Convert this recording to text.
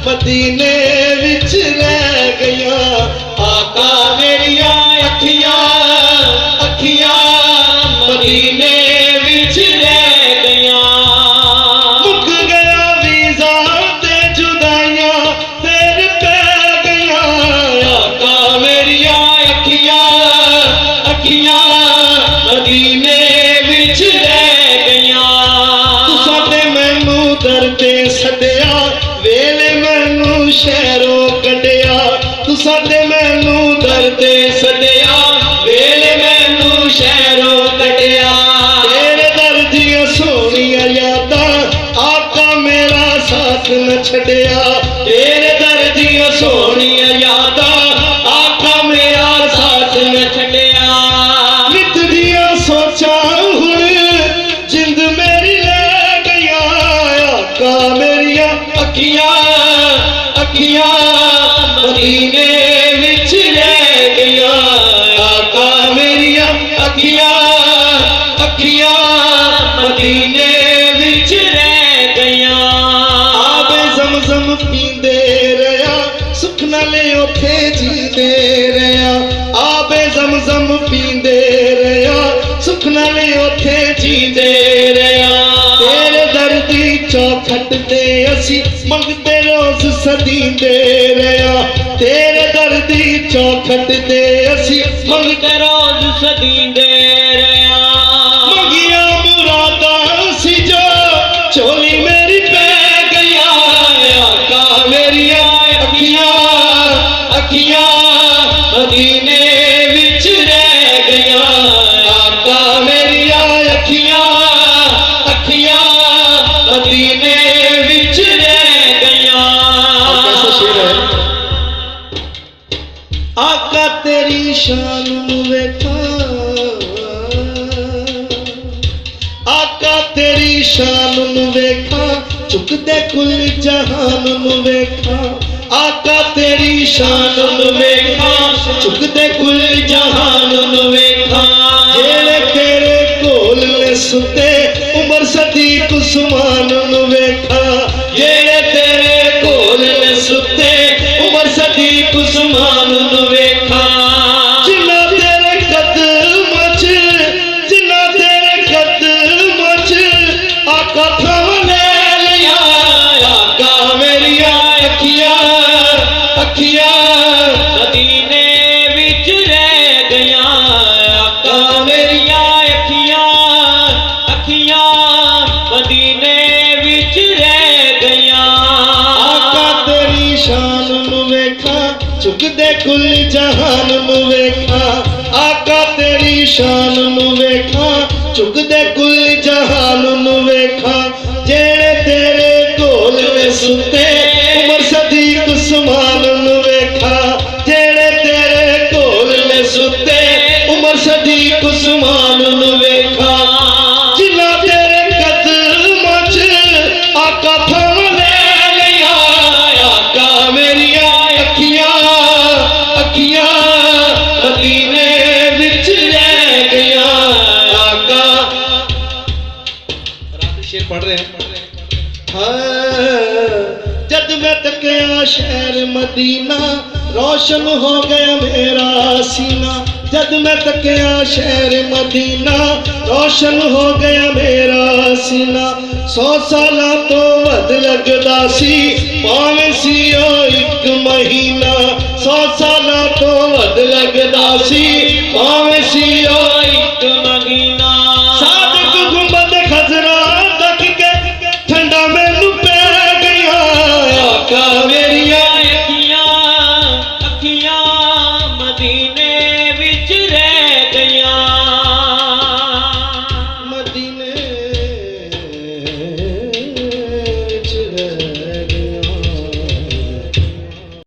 मदीने विच रह गया आका मेरिया अखियां अखियां मदीने विच रह गया मुक गया वीज़ा ते जुदाइयां फिर पै गया आका मेरिया अखियां अखियां मदीने विच रह गया तुसां मैनू दरदे सदिया वेले मैनू शहरों कढ़िया तुसां मैनू दरदे सदिया वेले मैनू शहरों कढ़िया तेरे दर दियां सोहणियां यादां आका मेरा साथ न छड्डिया तेरे दर दियां सोहणियां यादां आका मेरा साथ न छड्डिया नित दियां सोचां हुण जिंद मेरी ले गया आका मेरिया अखियां अखियां मदीने विच रह गया आका मेरिया अखियां अखियां मदीने विच रह गया आबे ज़मज़म पींदे रहा सुख नाले औखे जींदे रहा आबे ज़मज़म पींदे रहा सुख नाले औखे जींदे रहा तेरे दर्दी चौखट ते असी मंगते रोज सदींदे रहा तेरे दर्दी चौखट ते असी मंगते रोज सदींदे रहा मंगिया मुरादां सी जो चोली मेरी पै गया आका मेरिया अखियां अखियां मदीने विच रह गया आका मेरिया अखियां अखियां मदीने विच रह गया कैसा शेर है आका तेरी शान नू वेखा आका तेरी शान नू वेखा चुकदे कुल जहान नू वेखा आका तेरी शान नू वेखा चुकदे कुल जहान नू वेखा जेड़े तेरे कोल ने सुते उमर सदीक उस्मान नू वेखा जेड़े तेरे कोल ने सुते उमर सदीक उस्मान नू वेखा जिन्ना तेरे कदम च आका थाम ले लिया आका मेरिया अखियां अखियां मदीने विच रह गया आका मेरिया अखियां अखियां मदीने विच रह गया आका तेरी शान नू वेखा चुकदे कुल जहान नू वेखा आका तेरी शान नू वेखा चुकदे कुल जहान नू वेखा जेड़े तेरे कोल ने सुते उमर सदीक उस्मान नू वेखा जेड़े तेरे कोल ने सुते उमर सदीक उस्मान नू वेखा जिन्ना तेरे कदम च आका थाम ले लिया आका मेरिया अखियां अखियां मदीने विच रह गया आका रात शेर पढ़ रहे हैं जद मैं तकिया शहर मदीना रोशन हो गया मेरा सीना जद मैं तकिया शहर मदीना रोशन हो गया मेरा सीना 100 साल तो वध लगदा सी भावें सी ओ एक महीना 100 साल तो वध लगदा सी भावें सी ओ एक महीना सादिक गुंबद खजरा तक के ठंडा मैनू पै गया आका